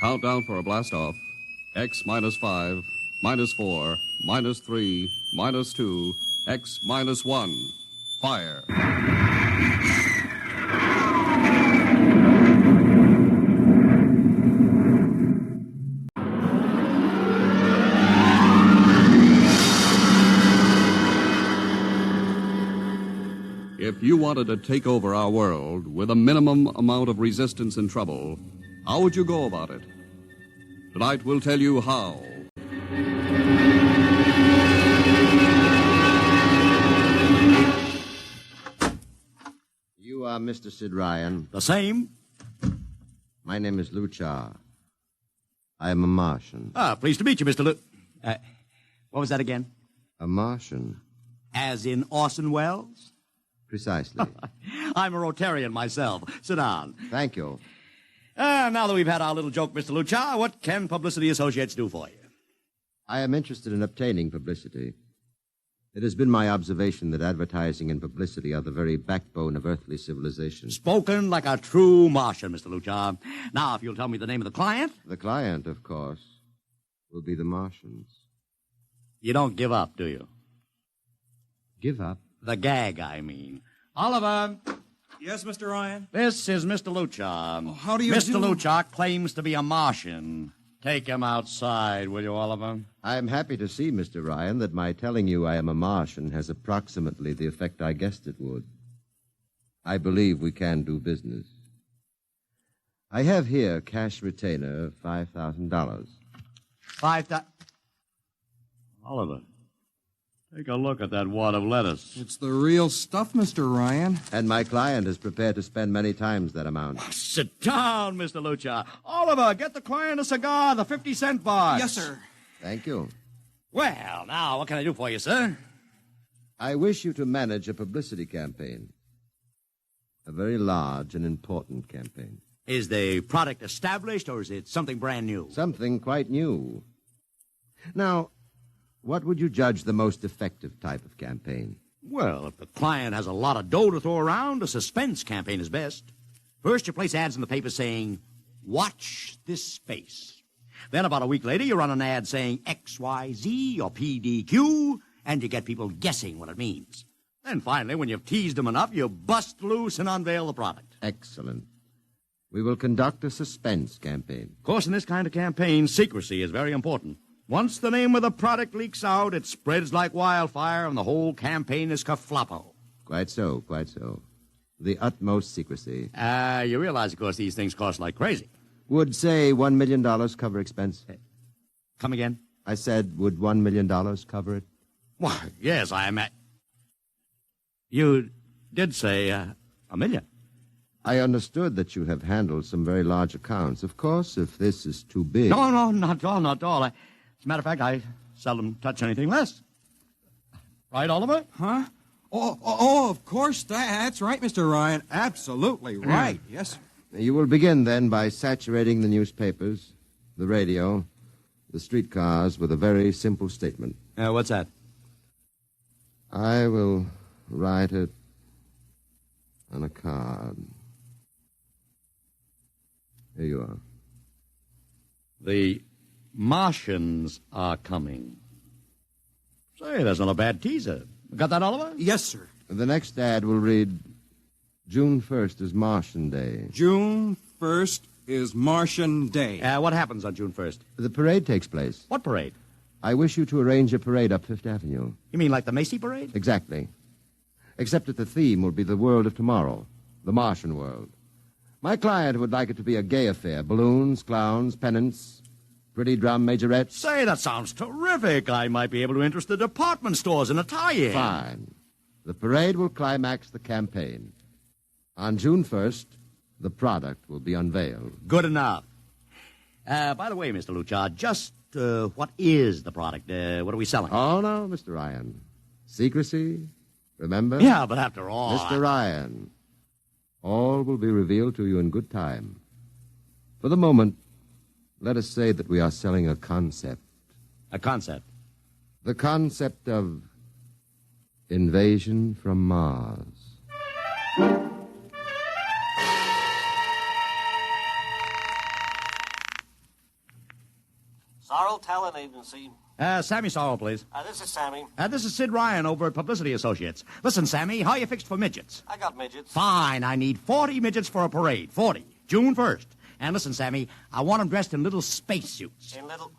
Countdown for a blast-off. X minus 5, minus 4, minus 3, minus 2, X minus 1. Fire. If you wanted to take over our world with a minimum amount of resistance and trouble, how would you go about it? Tonight we'll tell you how. You are Mr. Sid Ryan. The same. My name is Luchar. I am a Martian. Pleased to meet you, Mr. What was that again? A Martian? As in Orson Welles? Precisely. I'm a Rotarian myself. Sit down. Thank you. Now that we've had our little joke, Mr. Luchar, what can Publicity Associates do for you? I am interested in obtaining publicity. It has been my observation that advertising and publicity are the very backbone of earthly civilization. Spoken like a true Martian, Mr. Luchar. Now, if you'll tell me the name of the client. The client, of course, will be the Martians. You don't give up, do you? Give up? The gag, I mean. Oliver. Yes, Mr. Ryan? This is Mr. Luchar. Oh, how do you Mr. do? Luchar claims to be a Martian. Take him outside, will you, Oliver? I am happy to see, Mr. Ryan, that my telling you I am a Martian has approximately the effect I guessed it would. I believe we can do business. I have here cash retainer of $5,000. Oliver, take a look at that wad of lettuce. It's the real stuff, Mr. Ryan. And my client is prepared to spend many times that amount. Sit down, Mr. Luchar. Oliver, get the client a cigar, the 50-cent box. Yes, sir. Thank you. Well, now, what can I do for you, sir? I wish you to manage a publicity campaign. A very large and important campaign. Is the product established, or is it something brand new? Something quite new. Now, what would you judge the most effective type of campaign? Well, if the client has a lot of dough to throw around, a suspense campaign is best. First, you place ads in the paper saying, "Watch this space." Then about a week later, you run an ad saying XYZ or PDQ, and you get people guessing what it means. Then finally, when you've teased them enough, you bust loose and unveil the product. Excellent. We will conduct a suspense campaign. Of course, in this kind of campaign, secrecy is very important. Once the name of the product leaks out, it spreads like wildfire, and the whole campaign is kerfloppo. Quite so, quite so. The utmost secrecy. You realize, of course, these things cost like crazy. Would, say, $1 million cover expense? Come again? I said, would $1 million cover it? Why, yes, I am at... You did say $1 million. I understood that you have handled some very large accounts. Of course, if this is too big... No, not at all, not at all. As a matter of fact, I seldom touch anything less. Right, Oliver? Huh? Oh, of course. That's right, Mr. Ryan. Absolutely right. Yes, sir. You will begin, then, by saturating the newspapers, the radio, the streetcars with a very simple statement. What's that? I will write it on a card. Here you are. The Martians are coming. Say, that's not a bad teaser. Got that, Oliver? Yes, sir. The next ad will read, June 1st is Martian Day. June 1st is Martian Day. What happens on June 1st? The parade takes place. What parade? I wish you to arrange a parade up Fifth Avenue. You mean like the Macy Parade? Exactly. Except that the theme will be the world of tomorrow, the Martian world. My client would like it to be a gay affair. Balloons, clowns, pennants, pretty drum majorettes. Say, that sounds terrific. I might be able to interest the department stores in a tie-in. Fine. The parade will climax the campaign. On June 1st, the product will be unveiled. Good enough. By the way, Mr. Luchar, just what is the product? What are we selling? Oh, no, Mr. Ryan. Secrecy, remember? Yeah, but after all... Mr. Ryan, all will be revealed to you in good time. For the moment, let us say that we are selling a concept. A concept? The concept of invasion from Mars. Bell Talent Agency. Sammy Sorrell, please. This is Sammy. This is Sid Ryan over at Publicity Associates. Listen, Sammy, how you fixed for midgets? I got midgets. Fine, I need 40 midgets for a parade. 40. June 1st. And listen, Sammy, I want them dressed in little spacesuits. In little...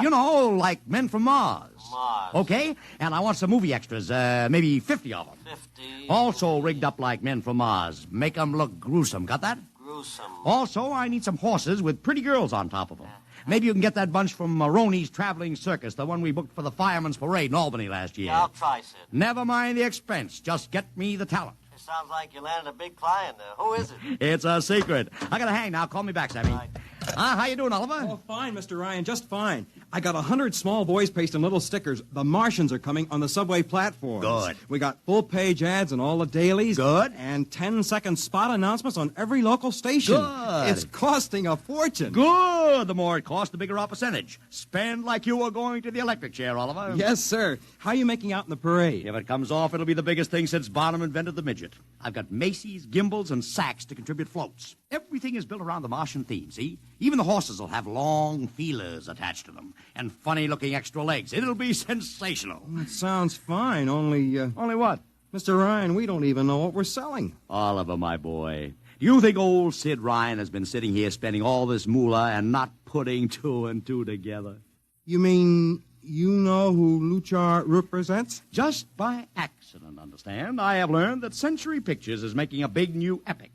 You know, like men from Mars. Mars. Okay? And I want some movie extras, maybe 50 of them. 50. Also rigged up like men from Mars. Make them look gruesome. Got that? Gruesome. Also, I need some horses with pretty girls on top of them. Maybe you can get that bunch from Maroney's Traveling Circus, the one we booked for the Fireman's Parade in Albany last year. Yeah, I'll try, Sid. Never mind the expense. Just get me the talent. It sounds like you landed a big client there. Who is it? It's a secret. I gotta hang now. Call me back, Sammy. Right. How you doing, Oliver? Oh, fine, Mr. Ryan, just fine. I got 100 small boys pasting little stickers. The Martians are coming on the subway platforms. Good. We got full-page ads in all the dailies. Good. And 10-second spot announcements on every local station. Good. It's costing a fortune. Good. The more it costs, the bigger our percentage. Spend like you were going to the electric chair, Oliver. Yes, sir. How are you making out in the parade? If it comes off, it'll be the biggest thing since Barnum invented the midget. I've got Macy's, Gimbals, and Saks to contribute floats. Everything is built around the Martian theme, see? Even the horses will have long feelers attached to them and funny-looking extra legs. It'll be sensational. That sounds fine, only... Only what? Mr. Ryan, we don't even know what we're selling. Oliver, my boy, do you think old Sid Ryan has been sitting here spending all this moolah and not putting two and two together? You mean you know who Luchar represents? Just by accident, understand? I have learned that Century Pictures is making a big new epic.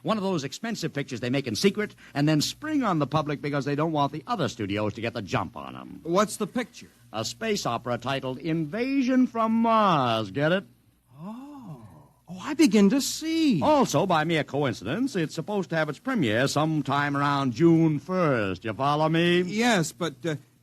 One of those expensive pictures they make in secret and then spring on the public because they don't want the other studios to get the jump on them. What's the picture? A space opera titled Invasion from Mars. Get it? Oh, I begin to see. Also, by mere coincidence, it's supposed to have its premiere sometime around June 1st. You follow me? Yes, but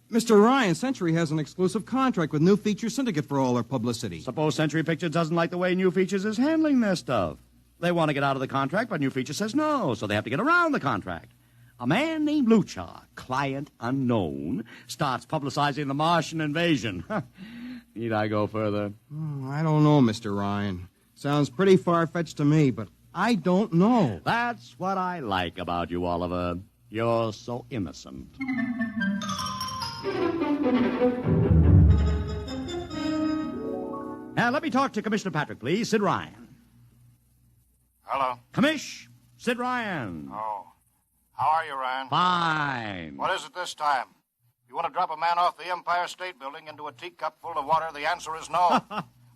Mr. Ryan, Century has an exclusive contract with New Features Syndicate for all their publicity. Suppose Century Pictures doesn't like the way New Features is handling their stuff. They want to get out of the contract, but New Features says no, so they have to get around the contract. A man named Luchar, client unknown, starts publicizing the Martian invasion. Need I go further? Oh, I don't know, Mr. Ryan. Sounds pretty far-fetched to me, but I don't know. That's what I like about you, Oliver. You're so innocent. Now, let me talk to Commissioner Patrick, please. Sid Ryan. Hello. Commish, Sid Ryan. Oh. How are you, Ryan? Fine. What is it this time? You want to drop a man off the Empire State Building into a teacup full of water? The answer is no.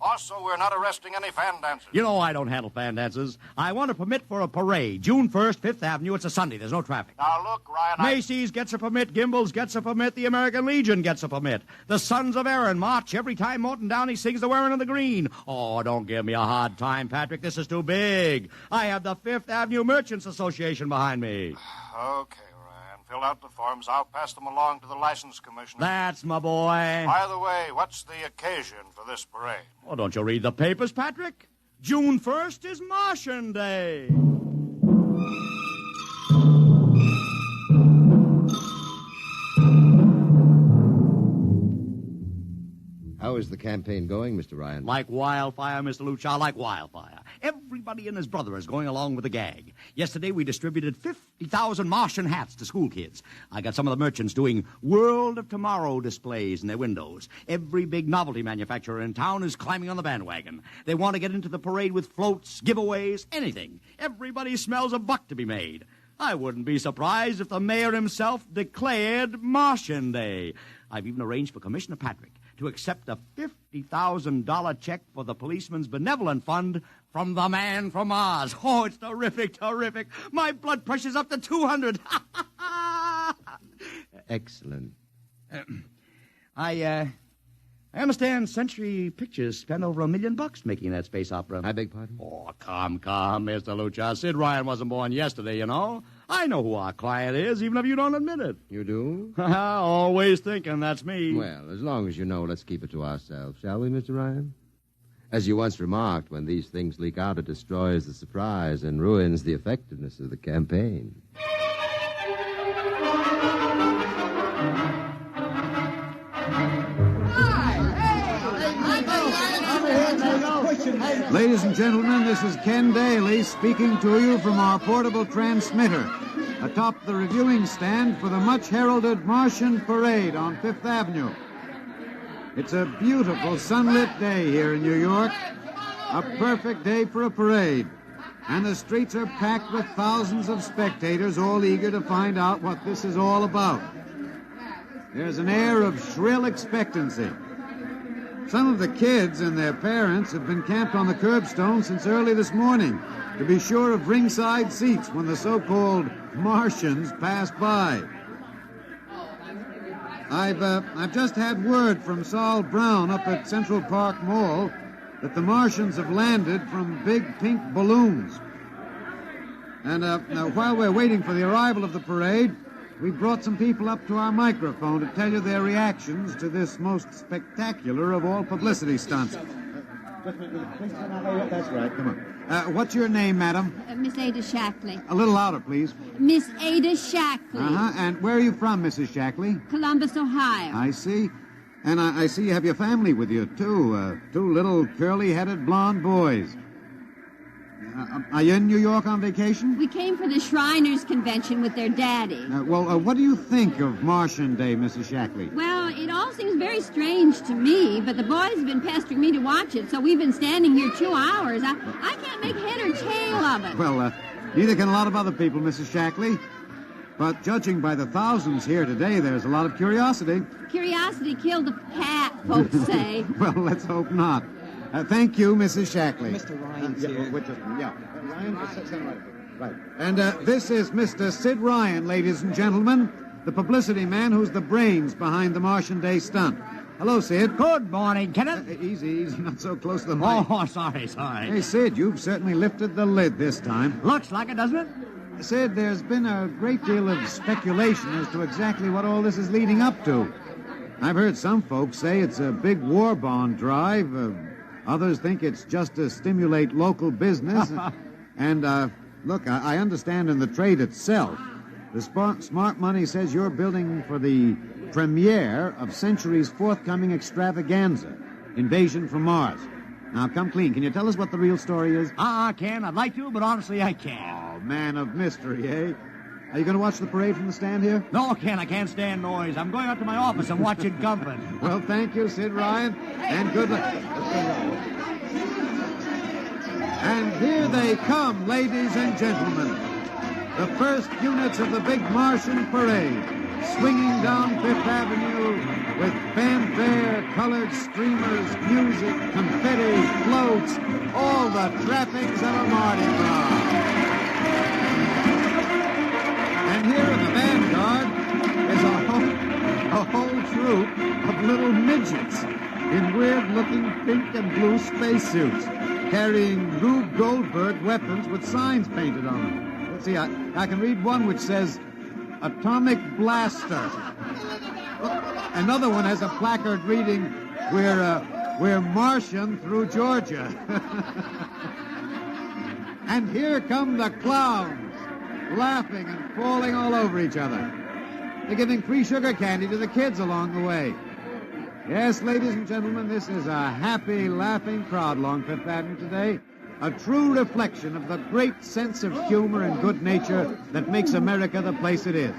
Also, we're not arresting any fan dancers. You know I don't handle fan dances. I want a permit for a parade. June 1st, 5th Avenue. It's a Sunday. There's no traffic. Now, look, Ryan, Macy's gets a permit. Gimbals gets a permit. The American Legion gets a permit. The Sons of Erin march every time Morton Downey sings the Wearing of the Green. Oh, don't give me a hard time, Patrick. This is too big. I have the 5th Avenue Merchants Association behind me. Okay, Ryan. Fill out the forms. I'll pass them along to the license commissioner. That's my boy. By the way, what's the occasion for this parade? Oh, don't you read the papers, Patrick? June 1st is Martian Day. How is the campaign going, Mr. Ryan? Like wildfire, Mr. Luchar, like wildfire. Everybody and his brother is going along with the gag. Yesterday, we distributed 50,000 Martian hats to school kids. I got some of the merchants doing World of Tomorrow displays in their windows. Every big novelty manufacturer in town is climbing on the bandwagon. They want to get into the parade with floats, giveaways, anything. Everybody smells a buck to be made. I wouldn't be surprised if the mayor himself declared Martian Day. I've even arranged for Commissioner Patrick to accept a $50,000 check for the Policeman's Benevolent Fund from the man from Mars. Oh, it's terrific, terrific. My blood pressure's up to 200. Excellent. I understand Century Pictures spent over $1 million making that space opera. I beg pardon? Oh, come, Mr. Luchar. Sid Ryan wasn't born yesterday, you know. I know who our client is, even if you don't admit it. You do? Always thinking that's me. Well, as long as you know, let's keep it to ourselves, shall we, Mr. Ryan? As you once remarked, when these things leak out, it destroys the surprise and ruins the effectiveness of the campaign. Ladies and gentlemen, this is Ken Daly speaking to you from our portable transmitter. atop the reviewing stand for the much-heralded Martian Parade on Fifth Avenue. It's a beautiful sunlit day here in New York, a perfect day for a parade, and the streets are packed with thousands of spectators all eager to find out what this is all about. There's an air of shrill expectancy. Some of the kids and their parents have been camped on the curbstone since early this morning to be sure of ringside seats when the so-called Martians pass by. I've just had word from Saul Brown up at Central Park Mall that the Martians have landed from big pink balloons. And now, while we're waiting for the arrival of the parade, we brought some people up to our microphone to tell you their reactions to this most spectacular of all publicity stunts. That's right, come on. What's your name, madam? Miss Ada Shackley. A little louder, please. Miss Ada Shackley. Uh-huh. And where are you from, Mrs. Shackley? Columbus, Ohio. I see. And I see you have your family with you, too. Two little curly-headed blonde boys. Are you in New York on vacation? We came for the Shriners Convention with their daddy. What do you think of Martian Day, Mrs. Shackley? Well, it all seems very strange to me, but the boys have been pestering me to watch it, so we've been standing here 2 hours. I can't make head or tail of it. Well, neither can a lot of other people, Mrs. Shackley. But judging by the thousands here today, there's a lot of curiosity. Curiosity killed the cat, folks say. Well, let's hope not. Thank you, Mrs. Shackley. Mr. Ryan's here. Ryan, right. And this is Mr. Sid Ryan, ladies and gentlemen, the publicity man who's the brains behind the Martian Day stunt. Hello, Sid. Good morning, Kenneth. Easy, not so close to the mic. Oh, sorry. Hey, Sid, you've certainly lifted the lid this time. Looks like it, doesn't it? Sid, there's been a great deal of speculation as to exactly what all this is leading up to. I've heard some folks say it's a big war bond drive. Others think it's just to stimulate local business. And, look, I understand in the trade itself, the smart money says you're building for the premiere of Century's forthcoming extravaganza, Invasion from Mars. Now, come clean. Can you tell us what the real story is? Ken. I'd like to, but honestly, I can't. Oh, man of mystery, eh? Are you going to watch the parade from the stand here? No, Ken, I can't stand noise. I'm going out to my office and watch it comfort. Well, thank you, Sid Ryan, and good luck. And here they come, ladies and gentlemen. The first units of the big Martian parade, swinging down Fifth Avenue with fanfare, colored streamers, music, confetti, floats, all the trappings of a Mardi Gras. And here in the vanguard is a whole troop of little midgets in weird-looking pink and blue spacesuits, carrying Rube Goldberg weapons with signs painted on them. Let's see, I can read one which says, Atomic Blaster. Another one has a placard reading, We're Martian through Georgia. And here come the clowns, laughing and falling all over each other. They're giving free sugar candy to the kids along the way. Yes, ladies and gentlemen, this is a happy, laughing crowd along Fifth Avenue today. A true reflection of the great sense of humor and good nature that makes America the place it is.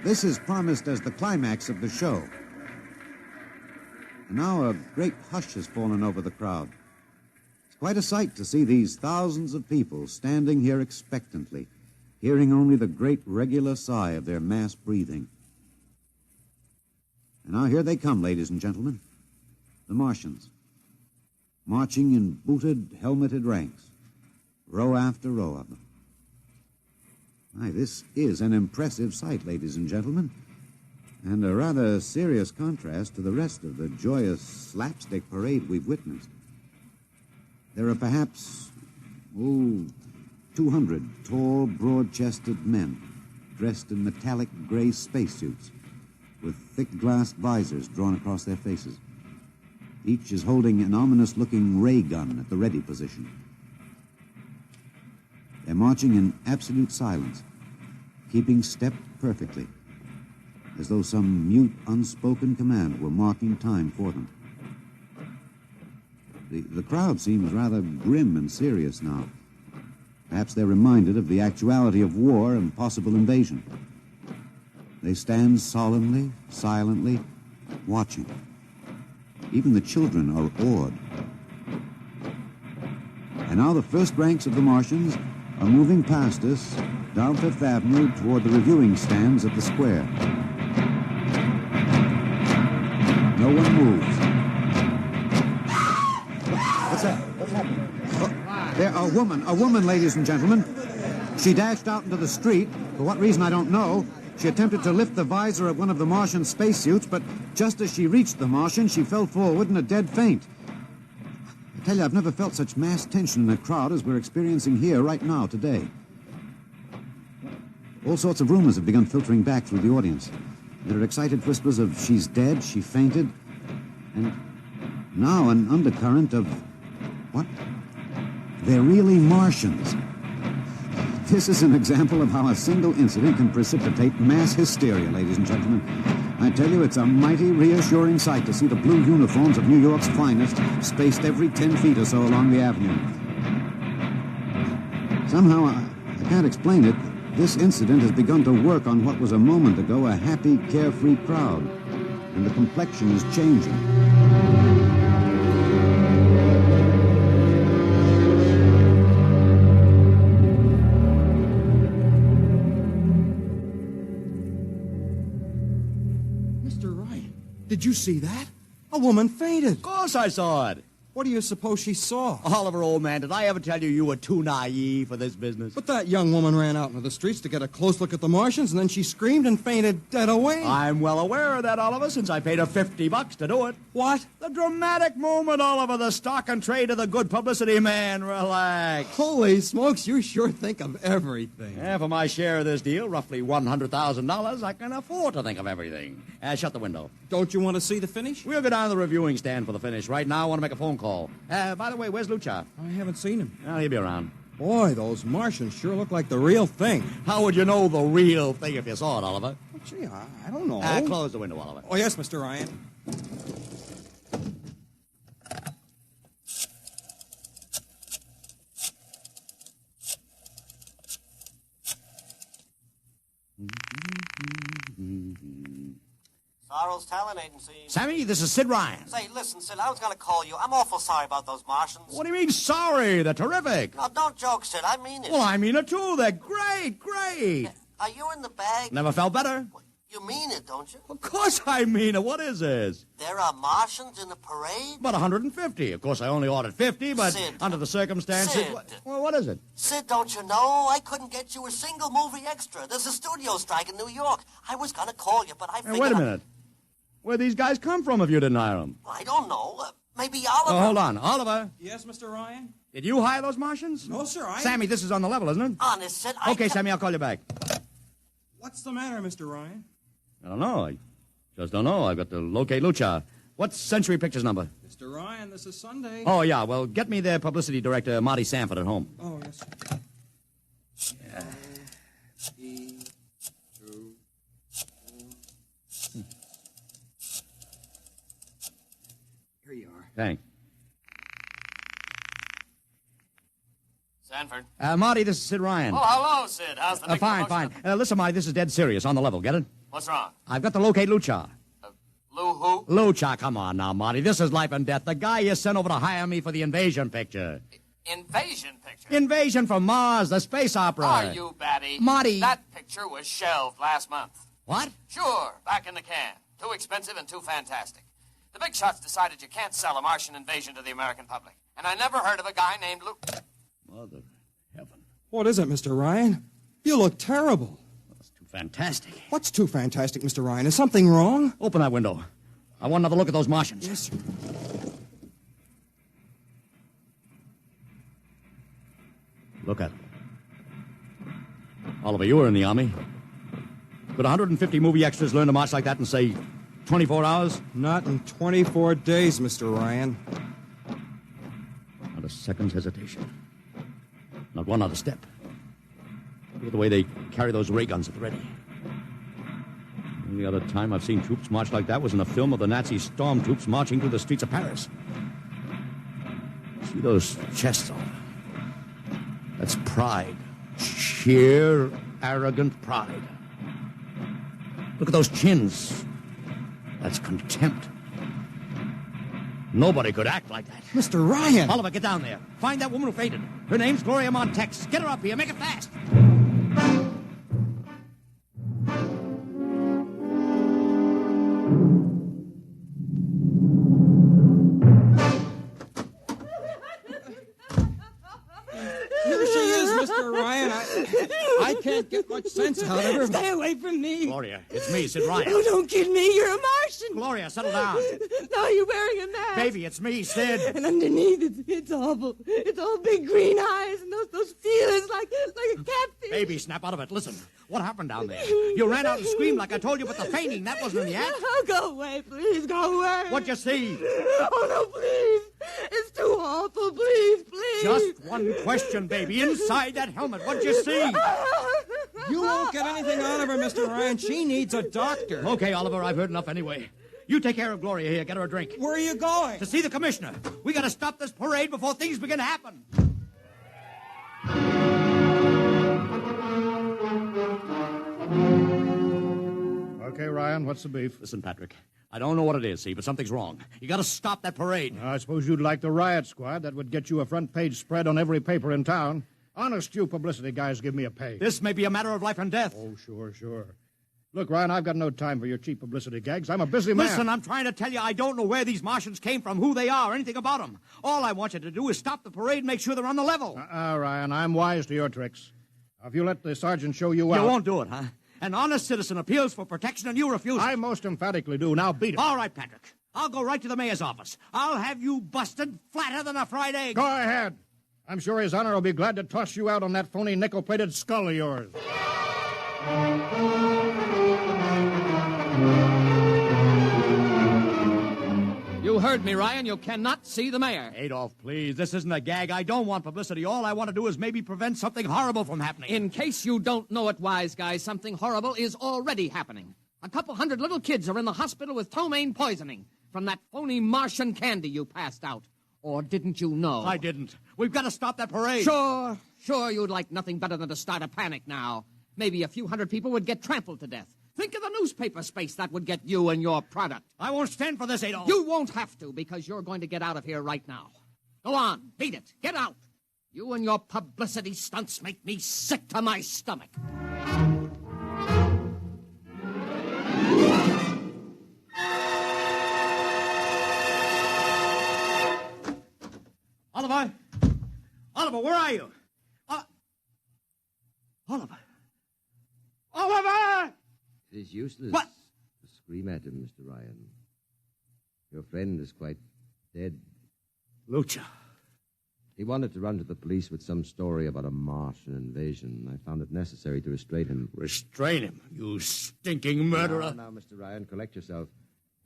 This is promised as the climax of the show. And now a great hush has fallen over the crowd. It's quite a sight to see these thousands of people standing here expectantly, hearing only the great regular sigh of their mass breathing. And now here they come, ladies and gentlemen, the Martians, marching in booted, helmeted ranks, row after row of them. Aye, this is an impressive sight, ladies and gentlemen, and a rather serious contrast to the rest of the joyous slapstick parade we've witnessed. There are perhaps, 200 tall, broad-chested men dressed in metallic gray spacesuits with thick glass visors drawn across their faces. Each is holding an ominous-looking ray gun at the ready position. They're marching in absolute silence, keeping step perfectly, as though some mute, unspoken command were marking time for them. The crowd seems rather grim and serious now. Perhaps they're reminded of the actuality of war and possible invasion. They stand solemnly, silently, watching. Even the children are awed. And now the first ranks of the Martians are moving past us down Fifth Avenue toward the reviewing stands at the square. No one moves. What's that? What's happening? Oh, there, a woman, ladies and gentlemen. She dashed out into the street. For what reason, I don't know. She attempted to lift the visor of one of the Martian spacesuits, but just as she reached the Martian, she fell forward in a dead faint. I tell you, I've never felt such mass tension in a crowd as we're experiencing here right now, today. All sorts of rumors have begun filtering back through the audience. There are excited whispers of she's dead, she fainted, and now an undercurrent of, what? They're really Martians. This is an example of how a single incident can precipitate mass hysteria, ladies and gentlemen. I tell you, it's a mighty reassuring sight to see the blue uniforms of New York's finest spaced every 10 feet or so along the avenue. Somehow, I can't explain it, this incident has begun to work on what was a moment ago a happy, carefree crowd, and the complexion is changing. Did you see that? A woman fainted. Of course I saw it. What do you suppose she saw? Oliver, old man, did I ever tell you were too naive for this business? But that young woman ran out into the streets to get a close look at the Martians, and then she screamed and fainted dead away. I'm well aware of that, Oliver, since I paid her $50 to do it. What? The dramatic moment, Oliver, the stock and trade of the good publicity, man. Relax. Holy smokes, you sure think of everything. Yeah, for my share of this deal, roughly $100,000, I can afford to think of everything. Shut the window. Don't you want to see the finish? We'll go down to the reviewing stand for the finish. Right now, I want to make a phone call. By the way, where's Lucha? I haven't seen him. Well, he'll be around. Boy, those Martians sure look like the real thing. How would you know the real thing if you saw it, Oliver? Well, gee, I don't know. Close the window, Oliver. Oh, yes, Mr. Ryan. Sorrow's Talent Agency. Sammy, this is Sid Ryan. Say, listen, Sid, I was going to call you. I'm awful sorry about those Martians. What do you mean, sorry? They're terrific. No, don't joke, Sid. I mean it. Well, I mean it, too. They're great, great. Are you in the bag? Never felt better. You mean it, don't you? Of course I mean it. What is this? There are Martians in the parade? About 150. Of course, I only ordered 50, but Sid. under the circumstances... Sid. Well, what is it? Sid, don't you know? I couldn't get you a single movie extra. There's a studio strike in New York. I was going to call you, but I figured... Wait a minute. Where'd these guys come from if you didn't hire them? I don't know. Maybe Oliver... Oh, hold on. Oliver, Yes, Mr. Ryan? did you hire those Martians? No, sir, Sammy, this is on the level, isn't it? Honest, Sid, Okay, Sammy, I'll call you back. What's the matter, Mr. Ryan? I don't know. I just don't know. I've got to locate Lucha. What's Century Pictures number? Mr. Ryan, this is Sunday. Oh, yeah. Well, get me their publicity director, Marty Sanford, at home. Oh, yes, sir. Yeah. Here you are. Thanks. Sanford. Marty, this is Sid Ryan. Oh, hello, Sid. How's the big Fine, promotion? fine. Listen, Marty, this is dead serious. On the level. Get it? What's wrong? I've got to locate Lucha. Lou who? Lucha, come on now, Marty. This is life and death. The guy you sent over to hire me for the invasion picture. Invasion picture. Invasion from Mars, the space opera. Are you batty? Marty. That picture was shelved last month. What? Sure, back in the can. Too expensive and too fantastic. The big shots decided you can't sell a Martian invasion to the American public. And I never heard of a guy named Lou... Mother heaven. What is it, Mr. Ryan? You look terrible. That's too fantastic. What's too fantastic, Mr. Ryan? Is something wrong? Open that window. I want another look at those Martians. Yes, sir. Look at them. Oliver, you were in the Army. Could 150 movie extras learn to march like that in, say, 24 hours? Not in 24 days, Mr. Ryan. Not a second's hesitation. Not one other step. Look at the way they carry those ray guns at the ready. The only other time I've seen troops march like that was in a film of the Nazi stormtroops marching through the streets of Paris. See those chests on? That's pride. Sheer, arrogant pride. Look at those chins. That's contempt. Nobody could act like that. Mr. Ryan! Oliver, get down there. Find that woman who fainted. Her name's Gloria Montex. Get her up here. Make it fast. Here she is, Mr. Ryan. I can't get much sense out of her. Stay away from me. Gloria, it's me, Sid Ryan. Oh, don't kid me. You're a Martian. Gloria, settle down. No, you're wearing a mask. Baby, it's me, Sid. And underneath, it's awful. It's all big green eyes and those feelers like a catfish. Baby, snap out of it. Listen, what happened down there? You ran out and screamed like I told you, but the fainting, that wasn't in the act. Oh, go away, please. Go away. What'd you see? Oh, no, please. It's too awful. Please, please. Just one question, baby. Inside that helmet, what'd you see? You won't get anything out of her, Mr. Ryan. She needs a doctor. Okay, Oliver, I've heard enough anyway. You take care of Gloria here. Get her a drink. Where are you going? To see the commissioner. We gotta stop this parade before things begin to happen. Okay, Ryan, what's the beef? Listen, Patrick, I don't know what it is, see, but something's wrong. You gotta stop that parade. I suppose you'd like the riot squad. That would get you a front-page spread on every paper in town. Honest, you publicity guys give me a pay. This may be a matter of life and death. Oh, sure. Look, Ryan, I've got no time for your cheap publicity gags. I'm a busy man. Listen, I'm trying to tell you I don't know where these Martians came from, who they are, anything about them. All I want you to do is stop the parade and make sure they're on the level. Ryan, I'm wise to your tricks. If you let the sergeant show you out... You won't do it, huh? An honest citizen appeals for protection and you refuse it. I most emphatically do. Now beat it. All right, Patrick. I'll go right to the mayor's office. I'll have you busted flatter than a fried egg. Go ahead. I'm sure His Honor will be glad to toss you out on that phony nickel-plated skull of yours. You heard me, Ryan. You cannot see the mayor. Adolf, please. This isn't a gag. I don't want publicity. All I want to do is maybe prevent something horrible from happening. In case you don't know it, wise guy, something horrible is already happening. A couple hundred little kids are in the hospital with ptomaine poisoning from that phony Martian candy you passed out. Or didn't you know? I didn't. We've got to stop that parade. Sure you'd like nothing better than to start a panic now. Maybe a few hundred people would get trampled to death. Think of the newspaper space that would get you and your product. I won't stand for this, Adolf. You won't have to, because you're going to get out of here right now. Go on, beat it. Get out. You and your publicity stunts make me sick to my stomach. Oliver! Oliver, where are you? Oliver! Oliver! It is useless What? to scream at him, Mr. Ryan. Your friend is quite dead. Lucha. He wanted to run to the police with some story about a Martian invasion. I found it necessary to restrain him. Restrain him, you stinking murderer. Now, Mr. Ryan, collect yourself.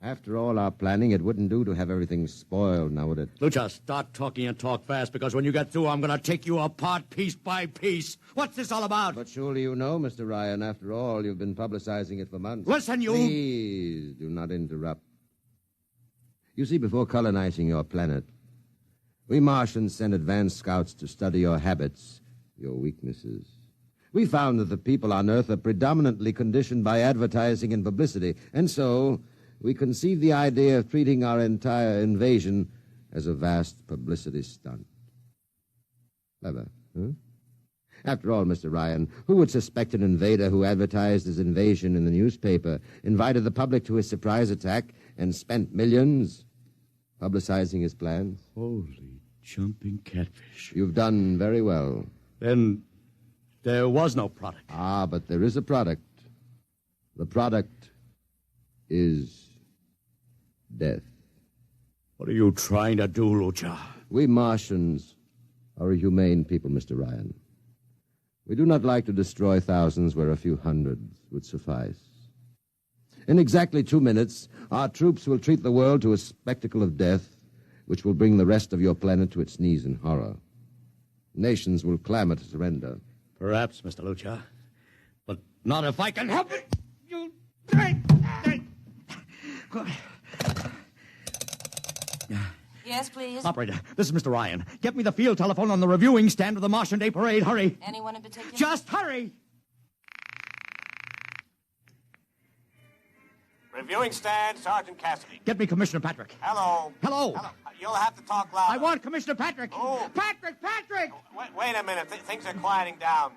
After all our planning, it wouldn't do to have everything spoiled, now would it? Lucha, start talking and talk fast, because when you get through, I'm going to take you apart piece by piece. What's this all about? But surely you know, Mr. Ryan, after all, you've been publicizing it for months. Listen, you... Please do not interrupt. You see, before colonizing your planet, we Martians sent advanced scouts to study your habits, your weaknesses. We found that the people on Earth are predominantly conditioned by advertising and publicity, and so we conceived the idea of treating our entire invasion as a vast publicity stunt. Clever, huh? After all, Mr. Ryan, who would suspect an invader who advertised his invasion in the newspaper, invited the public to his surprise attack, and spent millions publicizing his plans? Holy jumping catfish. You've done very well. Then there was no product. Ah, but there is a product. The product is death. What are you trying to do, Lucha? We Martians are a humane people, Mr. Ryan. We do not like to destroy thousands where a few hundreds would suffice. In exactly 2 minutes, our troops will treat the world to a spectacle of death, which will bring the rest of your planet to its knees in horror. Nations will clamor to surrender. Perhaps, Mr. Lucha, but not if I can help it. You... Yes, please. Operator, this is Mr. Ryan. Get me the field telephone on the reviewing stand of the Martian Day Parade. Hurry. Anyone in particular? Just hurry. Reviewing stand, Sergeant Cassidy. Get me Commissioner Patrick. Hello. Hello. You'll have to talk louder. I want Commissioner Patrick. Oh. Patrick! Wait a minute. Things are quieting down.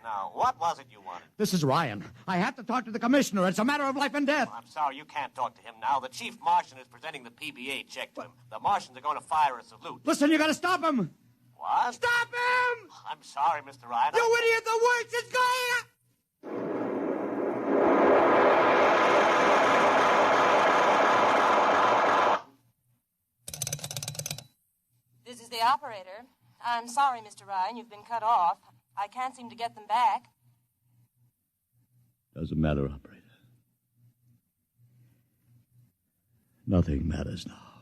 Now, what was it you wanted? This is Ryan. I have to talk to the commissioner. It's a matter of life and death. I'm sorry, you can't talk to him now. The chief Martian is presenting the PBA check to him. The Martians are going to fire a salute. Listen, you gotta stop him. What? Stop him! I'm sorry, Mr. Ryan. You idiot! The works is going on! This is the operator. I'm sorry, Mr. Ryan. You've been cut off. I can't seem to get them back. Doesn't matter, operator. Nothing matters now.